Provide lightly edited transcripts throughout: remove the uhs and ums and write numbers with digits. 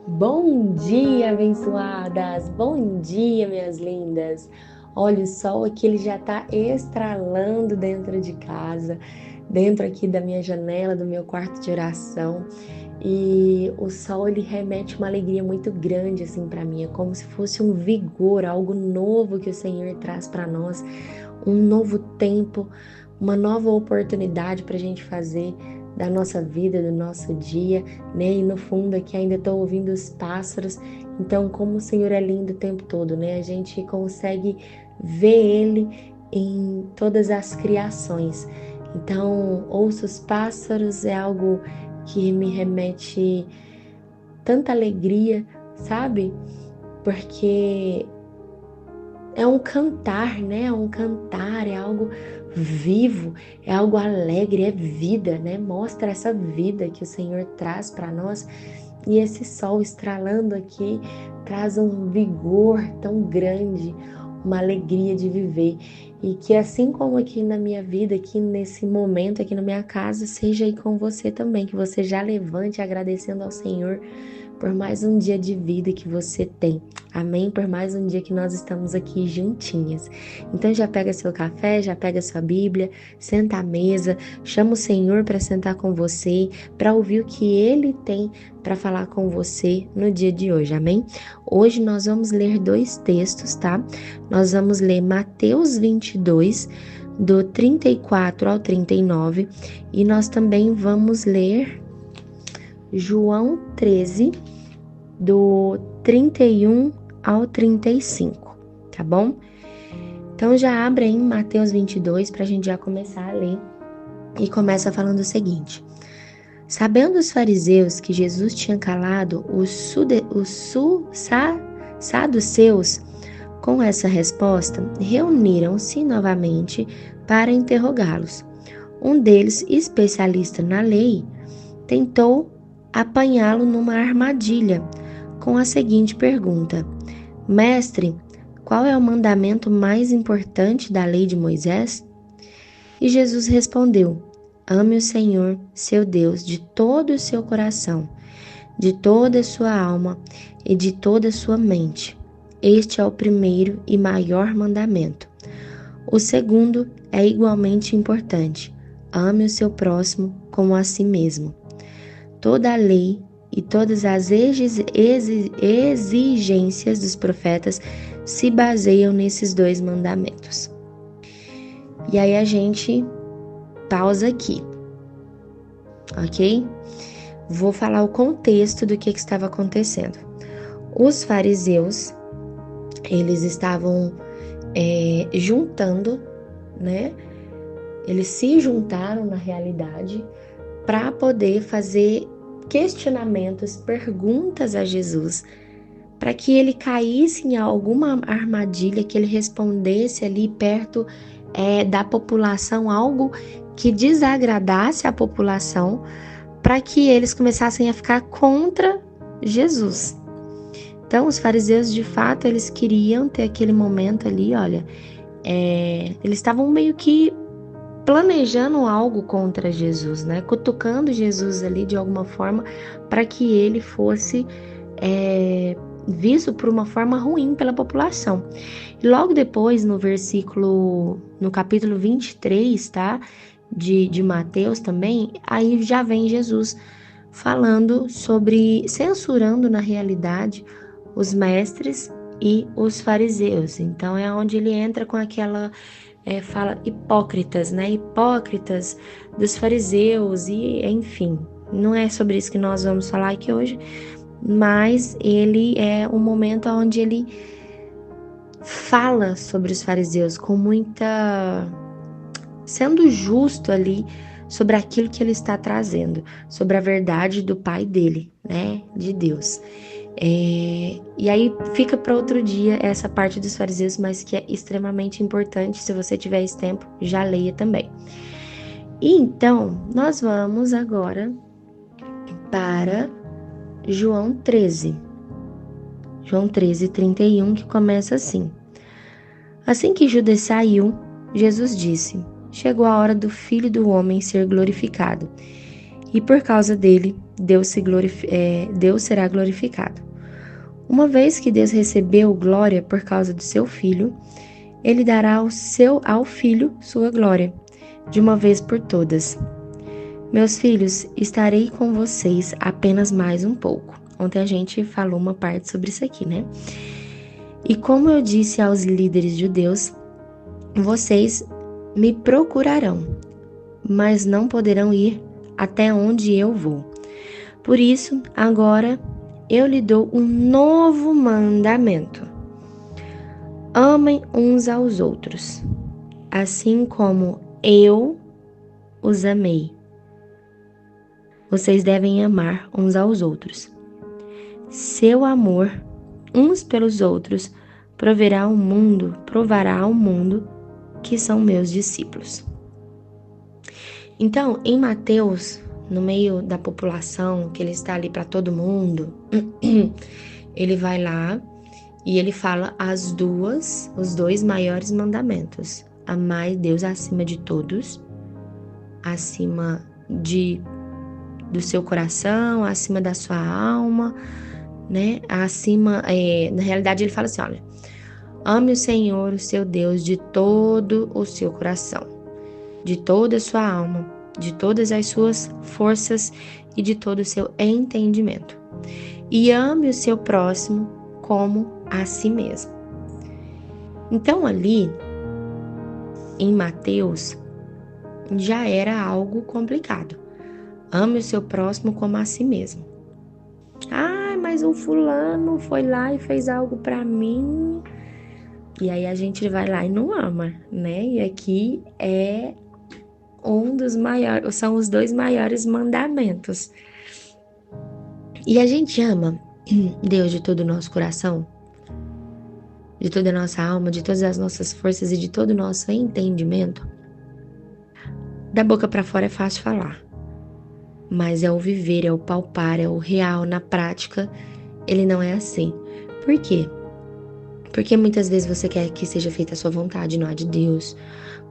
Bom dia, abençoadas! Bom dia, minhas lindas! Olha, o sol aqui ele já tá estralando dentro de casa, dentro aqui da minha janela, do meu quarto de oração. E o sol ele remete uma alegria muito grande assim para mim, é como se fosse um vigor, algo novo que o Senhor traz para nós, um novo tempo, uma nova oportunidade para a gente fazer da nossa vida, do nosso dia, né? E no fundo aqui ainda estou ouvindo os pássaros. Então, como o Senhor é lindo o tempo todo, né? A gente consegue ver Ele em todas as criações. Então, ouço os pássaros, é algo que me remete tanta alegria, sabe? Porque é um cantar, né? É um cantar, é algo vivo, é algo alegre, é vida, né? Mostra essa vida que o Senhor traz para nós. E esse sol estralando aqui traz um vigor tão grande, uma alegria de viver. E que assim como aqui na minha vida, aqui nesse momento, aqui na minha casa, seja aí com você também, que você já levante agradecendo ao Senhor por mais um dia de vida que você tem. Amém? Por mais um dia que nós estamos aqui juntinhas. Então já pega seu café, já pega sua Bíblia, senta à mesa, chama o Senhor para sentar com você, para ouvir o que Ele tem para falar com você no dia de hoje. Amém? Hoje nós vamos ler dois textos, tá? Nós vamos ler Mateus 22, do 34 ao 39, e nós também vamos ler João 13, do 31 ao 35, tá bom? Então já abre aí em Mateus 22 para a gente já começar a ler. E começa falando o seguinte: sabendo os fariseus que Jesus tinha calado os saduceus, com essa resposta, reuniram-se novamente para interrogá-los. Um deles, especialista na lei, tentou apanhá-lo numa armadilha com a seguinte pergunta: Mestre, qual é o mandamento mais importante da lei de Moisés? E Jesus respondeu: Ame o Senhor, seu Deus, de todo o seu coração, de toda a sua alma e de toda a sua mente. Este é o primeiro e maior mandamento. O segundo é igualmente importante: ame o seu próximo como a si mesmo. Toda a lei e todas as exigências dos profetas se baseiam nesses dois mandamentos. E aí a gente pausa aqui, ok? Vou falar o contexto do que estava acontecendo. Os fariseus, eles estavam juntando, né? Eles se juntaram na realidade para poder fazer questionamentos, perguntas a Jesus, para que ele caísse em alguma armadilha, que ele respondesse ali perto da população, algo que desagradasse a população, para que eles começassem a ficar contra Jesus. Então, os fariseus, de fato, eles queriam ter aquele momento ali, olha, eles estavam meio que planejando algo contra Jesus, né? Cutucando Jesus ali de alguma forma para que ele fosse visto por uma forma ruim pela população. E logo depois, no capítulo 23, tá? De Mateus também, aí já vem Jesus falando sobre, censurando na realidade os mestres e os fariseus. Então é onde ele entra com aquela fala hipócritas, né? Hipócritas dos fariseus e enfim. Não é sobre isso que nós vamos falar aqui hoje, mas ele é um momento onde ele fala sobre os fariseus com muita, sendo justo ali sobre aquilo que ele está trazendo, sobre a verdade do Pai dele, né? De Deus. E aí fica para outro dia essa parte dos fariseus, mas que é extremamente importante. Se você tiver esse tempo, já leia também. E então, nós vamos agora para João 13. João 13, 31, que começa assim: Assim que Judas saiu, Jesus disse: Chegou a hora do Filho do Homem ser glorificado, e por causa dele Deus será glorificado. Uma vez que Deus recebeu glória por causa do seu Filho, Ele dará ao Filho sua glória, de uma vez por todas. Meus filhos, estarei com vocês apenas mais um pouco. Ontem a gente falou uma parte sobre isso aqui, né? E como eu disse aos líderes judeus, vocês me procurarão, mas não poderão ir até onde eu vou. Por isso, agora eu lhe dou um novo mandamento. Amem uns aos outros, assim como eu os amei. Vocês devem amar uns aos outros. Seu amor uns pelos outros provará ao mundo que são meus discípulos. Então, em Mateus, no meio da população, que ele está ali para todo mundo, ele vai lá e ele fala os dois maiores mandamentos. Amar Deus acima de todos, acima do seu coração, acima da sua alma, né? Na realidade ele fala assim, olha, ame o Senhor, o seu Deus, de todo o seu coração, de toda a sua alma, de todas as suas forças e de todo o seu entendimento. E ame o seu próximo como a si mesmo. Então ali, em Mateus, já era algo complicado. Ame o seu próximo como a si mesmo. Ah, mas o fulano foi lá e fez algo para mim. E aí a gente vai lá e não ama, né? E aqui são os dois maiores mandamentos. E a gente ama Deus de todo o nosso coração, de toda a nossa alma, de todas as nossas forças e de todo o nosso entendimento. Da boca para fora é fácil falar, mas é o viver, é o palpar, é o real, na prática, ele não é assim. Por quê? Porque muitas vezes você quer que seja feita a sua vontade, não a de Deus.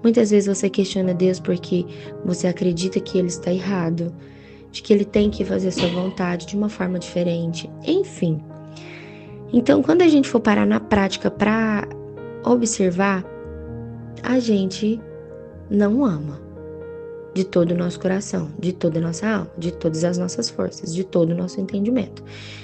Muitas vezes você questiona Deus porque você acredita que Ele está errado, de que Ele tem que fazer a sua vontade de uma forma diferente. Enfim. Então, quando a gente for parar na prática para observar, a gente não ama de todo o nosso coração, de toda a nossa alma, de todas as nossas forças, de todo o nosso entendimento.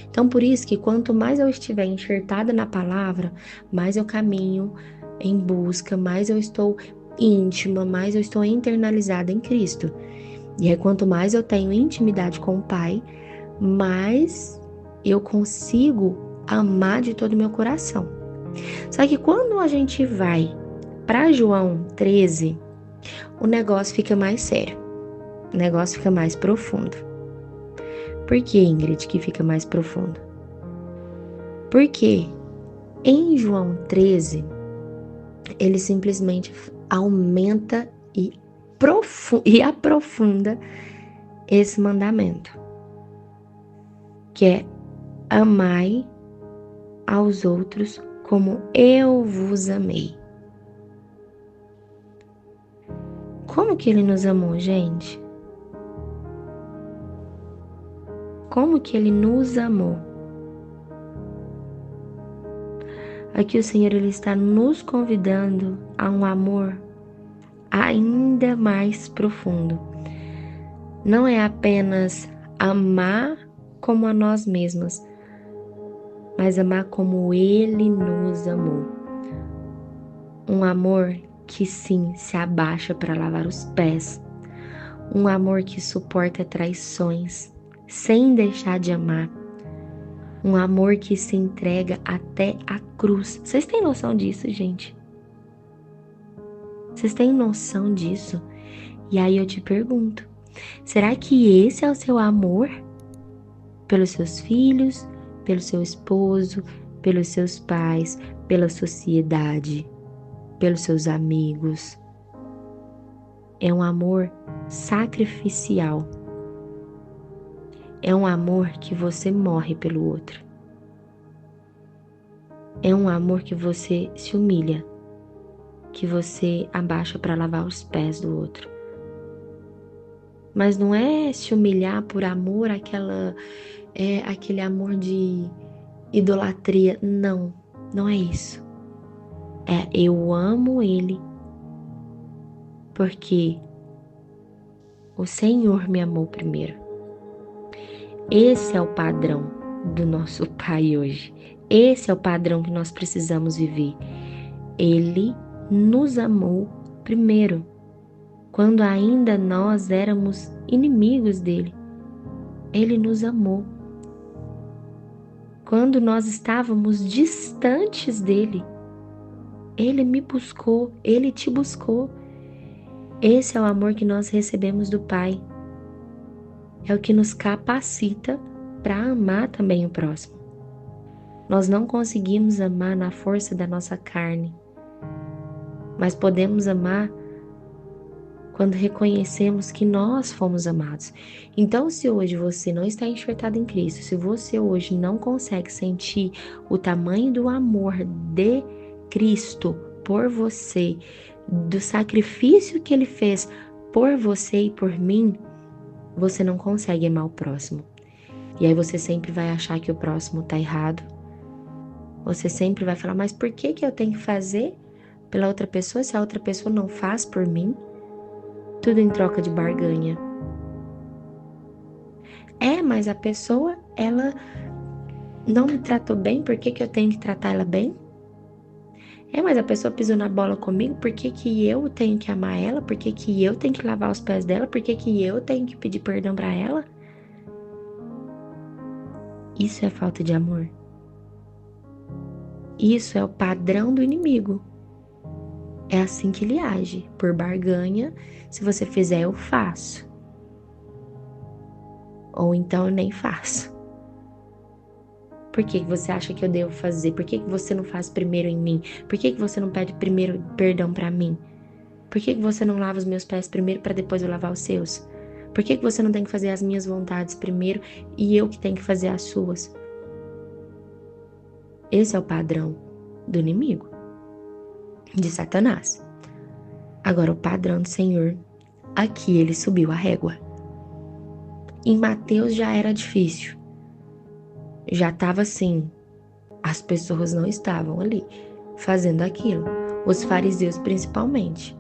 Então, por isso que quanto mais eu estiver enxertada na palavra, mais eu caminho em busca, mais eu estou íntima, mais eu estou internalizada em Cristo. E aí, quanto mais eu tenho intimidade com o Pai, mais eu consigo amar de todo o meu coração. Só que quando a gente vai para João 13, o negócio fica mais sério, o negócio fica mais profundo. Por que, Ingrid, que fica mais profundo? Porque em João 13, ele simplesmente aumenta e aprofunda esse mandamento, que é amai aos outros como eu vos amei. Como que ele nos amou, gente? Como que ele nos amou? Aqui o Senhor ele está nos convidando a um amor ainda mais profundo. Não é apenas amar como a nós mesmas, mas amar como Ele nos amou. Um amor que sim se abaixa para lavar os pés. Um amor que suporta traições sem deixar de amar. Um amor que se entrega até a cruz. Vocês têm noção disso, gente? Vocês têm noção disso? E aí eu te pergunto, será que esse é o seu amor? Pelos seus filhos, pelo seu esposo, pelos seus pais, pela sociedade, pelos seus amigos? É um amor sacrificial. É um amor que você morre pelo outro. É um amor que você se humilha, que você abaixa para lavar os pés do outro. Mas não é se humilhar por amor, aquele amor de idolatria. Não, não é isso. É eu amo ele porque o Senhor me amou primeiro. Esse é o padrão do nosso Pai hoje. Esse é o padrão que nós precisamos viver. Ele nos amou primeiro, quando ainda nós éramos inimigos dele. Ele nos amou. Quando nós estávamos distantes dele, ele me buscou, ele te buscou. Esse é o amor que nós recebemos do Pai. É o que nos capacita para amar também o próximo. Nós não conseguimos amar na força da nossa carne, mas podemos amar quando reconhecemos que nós fomos amados. Então, se hoje você não está enxertado em Cristo, se você hoje não consegue sentir o tamanho do amor de Cristo por você, do sacrifício que Ele fez por você e por mim, você não consegue amar o próximo. E aí você sempre vai achar que o próximo está errado. Você sempre vai falar, mas por que eu tenho que fazer pela outra pessoa se a outra pessoa não faz por mim? Tudo em troca de barganha. Mas a pessoa, ela não me tratou bem, por que eu tenho que tratar ela bem? Mas a pessoa pisou na bola comigo, por que eu tenho que amar ela? Por que eu tenho que lavar os pés dela? Por que eu tenho que pedir perdão para ela? Isso é falta de amor. Isso é o padrão do inimigo. É assim que ele age, por barganha. Se você fizer, eu faço. Ou então eu nem faço. Por que você acha que eu devo fazer? Por que você não faz primeiro em mim? Por que você não pede primeiro perdão para mim? Por que você não lava os meus pés primeiro para depois eu lavar os seus? Por que você não tem que fazer as minhas vontades primeiro e eu que tenho que fazer as suas? Esse é o padrão do inimigo, de Satanás. Agora o padrão do Senhor, aqui ele subiu a régua. Em Mateus já era difícil. Já estava assim, as pessoas não estavam ali fazendo aquilo. Os fariseus principalmente.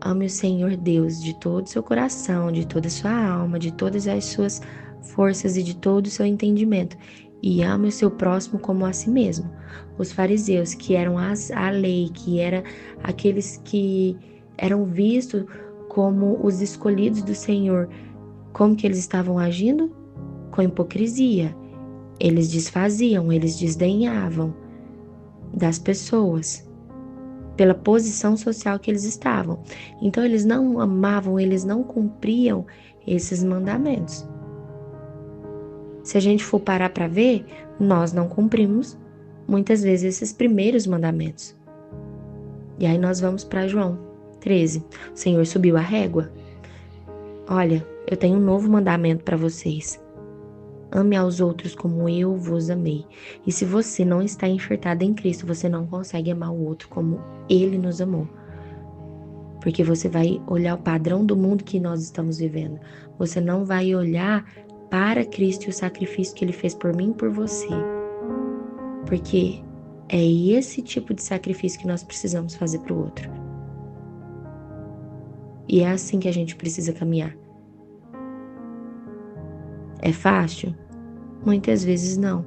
Ame o Senhor Deus de todo o seu coração, de toda a sua alma, de todas as suas forças e de todo o seu entendimento. E ame o seu próximo como a si mesmo. Os fariseus, que eram a lei, que eram aqueles que eram vistos como os escolhidos do Senhor, como que eles estavam agindo? Com hipocrisia. Eles desfaziam, eles desdenhavam das pessoas, pela posição social que eles estavam. Então eles não amavam, eles não cumpriam esses mandamentos. Se a gente for parar para ver, nós não cumprimos muitas vezes esses primeiros mandamentos. E aí nós vamos para João 13. O Senhor subiu a régua. Olha, eu tenho um novo mandamento para vocês. Ame aos outros como eu vos amei. E se você não está enxertado em Cristo, você não consegue amar o outro como Ele nos amou. Porque você vai olhar o padrão do mundo que nós estamos vivendo. Você não vai olhar para Cristo e o sacrifício que Ele fez por mim e por você. Porque é esse tipo de sacrifício que nós precisamos fazer para o outro. E é assim que a gente precisa caminhar. É fácil? Muitas vezes não.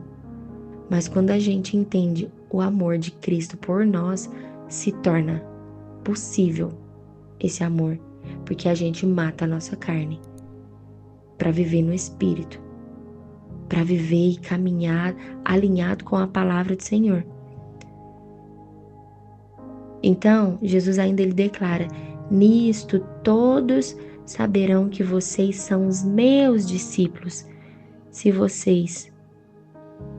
Mas quando a gente entende o amor de Cristo por nós, se torna possível esse amor, porque a gente mata a nossa carne para viver no Espírito, para viver e caminhar alinhado com a palavra do Senhor. Então, Jesus ainda ele declara: nisto todos saberão que vocês são os meus discípulos, se vocês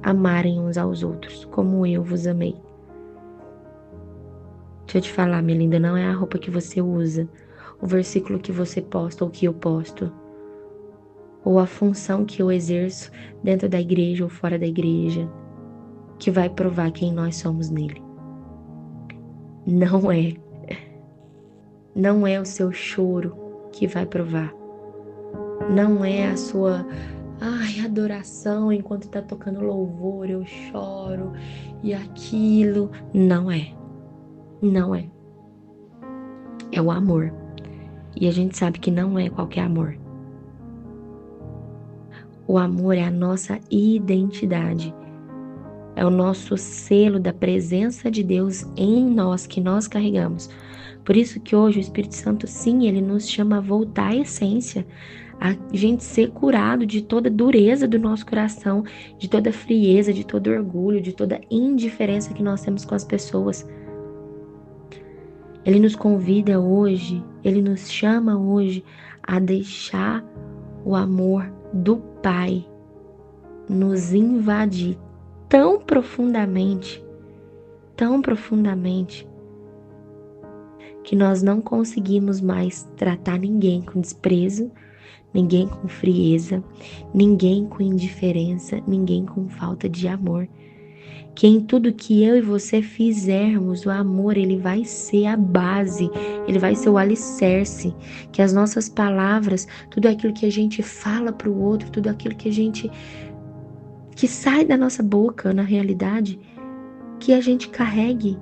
amarem uns aos outros, como eu vos amei. Deixa eu te falar, minha linda, não é a roupa que você usa, o versículo que você posta ou que eu posto, ou a função que eu exerço dentro da igreja ou fora da igreja, que vai provar quem nós somos nele. Não é o seu choro que vai provar. não é a sua adoração enquanto está tocando louvor, eu choro e aquilo. Não é. Não é. É o amor. E a gente sabe que não é qualquer amor. O amor é a nossa identidade. É o nosso selo da presença de Deus em nós, que nós carregamos. Por isso que hoje o Espírito Santo, sim, ele nos chama a voltar à essência, a gente ser curado de toda dureza do nosso coração, de toda frieza, de todo orgulho, de toda indiferença que nós temos com as pessoas. Ele nos convida hoje, ele nos chama hoje a deixar o amor do Pai nos invadir tão profundamente, que nós não conseguimos mais tratar ninguém com desprezo, ninguém com frieza, ninguém com indiferença, ninguém com falta de amor. Que em tudo que eu e você fizermos, o amor, ele vai ser a base, ele vai ser o alicerce, que as nossas palavras, tudo aquilo que a gente fala para o outro, tudo aquilo que sai da nossa boca, na realidade, que a gente carregue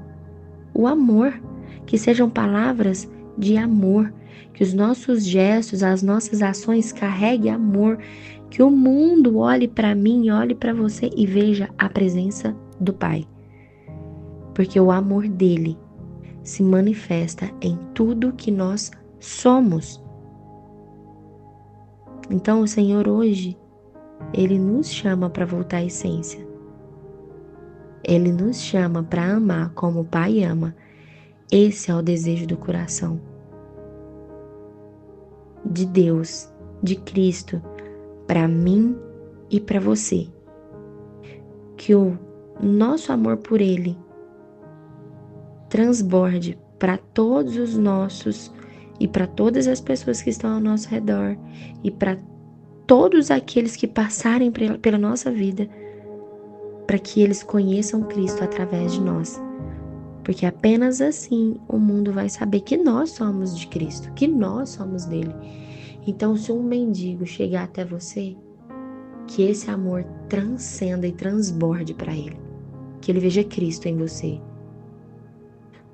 o amor, que sejam palavras de amor, que os nossos gestos, as nossas ações carreguem amor, que o mundo olhe para mim, olhe para você e veja a presença do Pai. Porque o amor dele se manifesta em tudo que nós somos. Então o Senhor hoje, ele nos chama para voltar à essência. Ele nos chama para amar como o Pai ama. Esse é o desejo do coração de Deus, de Cristo, para mim e para você. Que o nosso amor por Ele transborde para todos os nossos e para todas as pessoas que estão ao nosso redor e para todos aqueles que passarem pela nossa vida, para que eles conheçam Cristo através de nós. Porque apenas assim o mundo vai saber que nós somos de Cristo, que nós somos dele. Então, se um mendigo chegar até você, que esse amor transcenda e transborde para ele, que ele veja Cristo em você.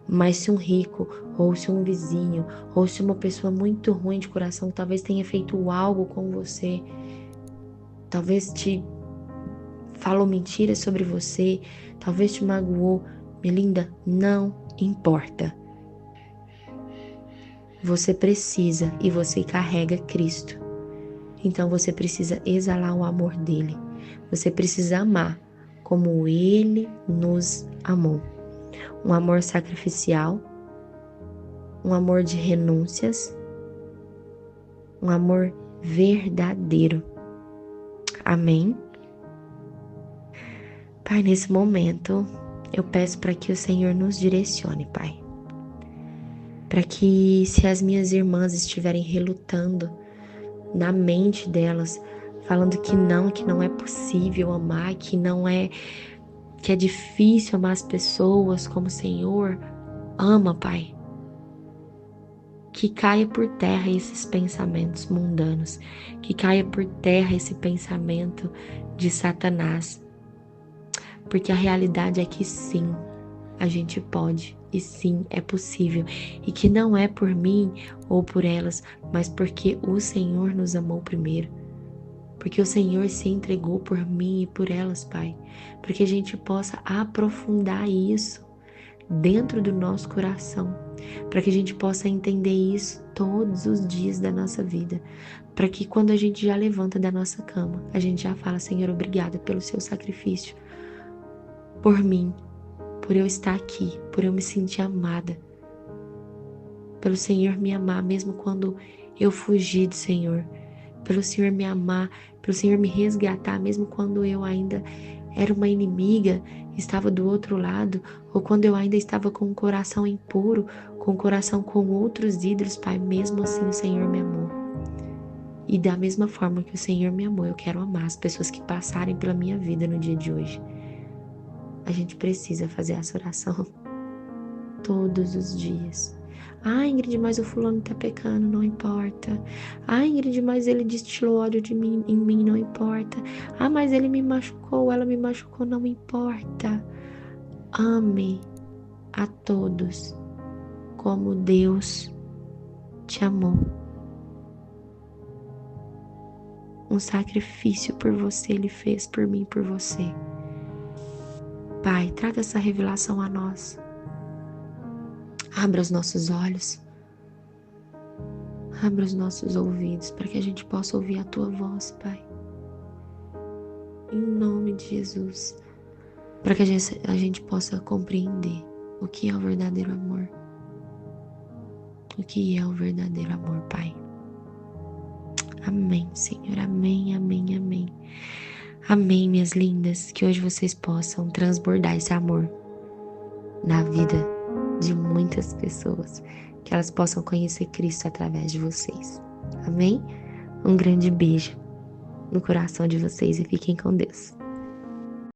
Mas se um rico, ou se um vizinho, ou se uma pessoa muito ruim de coração, que talvez tenha feito algo com você, talvez te falou mentiras sobre você, talvez te magoou, minha linda, não importa. Você precisa e você carrega Cristo. Então você precisa exalar o amor dele. Você precisa amar como ele nos amou. Um amor sacrificial, um amor de renúncias, um amor verdadeiro. Amém? Pai, nesse momento, eu peço para que o Senhor nos direcione, Pai. Para que, se as minhas irmãs estiverem relutando na mente delas, falando que não é possível amar, que é difícil amar as pessoas como o Senhor ama, Pai. Que caia por terra esses pensamentos mundanos, que caia por terra esse pensamento de Satanás. Porque a realidade é que sim, a gente pode e sim, é possível. E que não é por mim ou por elas, mas porque o Senhor nos amou primeiro. Porque o Senhor se entregou por mim e por elas, Pai. Para que a gente possa aprofundar isso dentro do nosso coração. Para que a gente possa entender isso todos os dias da nossa vida. Para que quando a gente já levanta da nossa cama, a gente já fala: Senhor, obrigada pelo seu sacrifício. Por mim, por eu estar aqui, por eu me sentir amada. Pelo Senhor me amar mesmo quando eu fugi do Senhor. Pelo Senhor me amar, pelo Senhor me resgatar mesmo quando eu ainda era uma inimiga, estava do outro lado, ou quando eu ainda estava com o coração impuro, com o coração com outros ídolos, Pai, mesmo assim o Senhor me amou. E da mesma forma que o Senhor me amou, eu quero amar as pessoas que passarem pela minha vida no dia de hoje. A gente precisa fazer essa oração todos os dias. Ah, Ingrid, mas o fulano tá pecando, não importa. Ah, Ingrid, mas ele destilou ódio de mim, em mim, não importa. Ah, mas ele me machucou, ela me machucou, não importa. Ame a todos como Deus te amou. Um sacrifício por você Ele fez, por mim, por você. Pai, traga essa revelação a nós. Abra os nossos olhos. Abra os nossos ouvidos para que a gente possa ouvir a Tua voz, Pai. Em nome de Jesus. Para que a gente possa compreender o que é o verdadeiro amor. O que é o verdadeiro amor, Pai. Amém, Senhor. Amém, amém, amém. Amém, minhas lindas. Que hoje vocês possam transbordar esse amor na vida de muitas pessoas. Que elas possam conhecer Cristo através de vocês. Amém? Um grande beijo no coração de vocês e fiquem com Deus.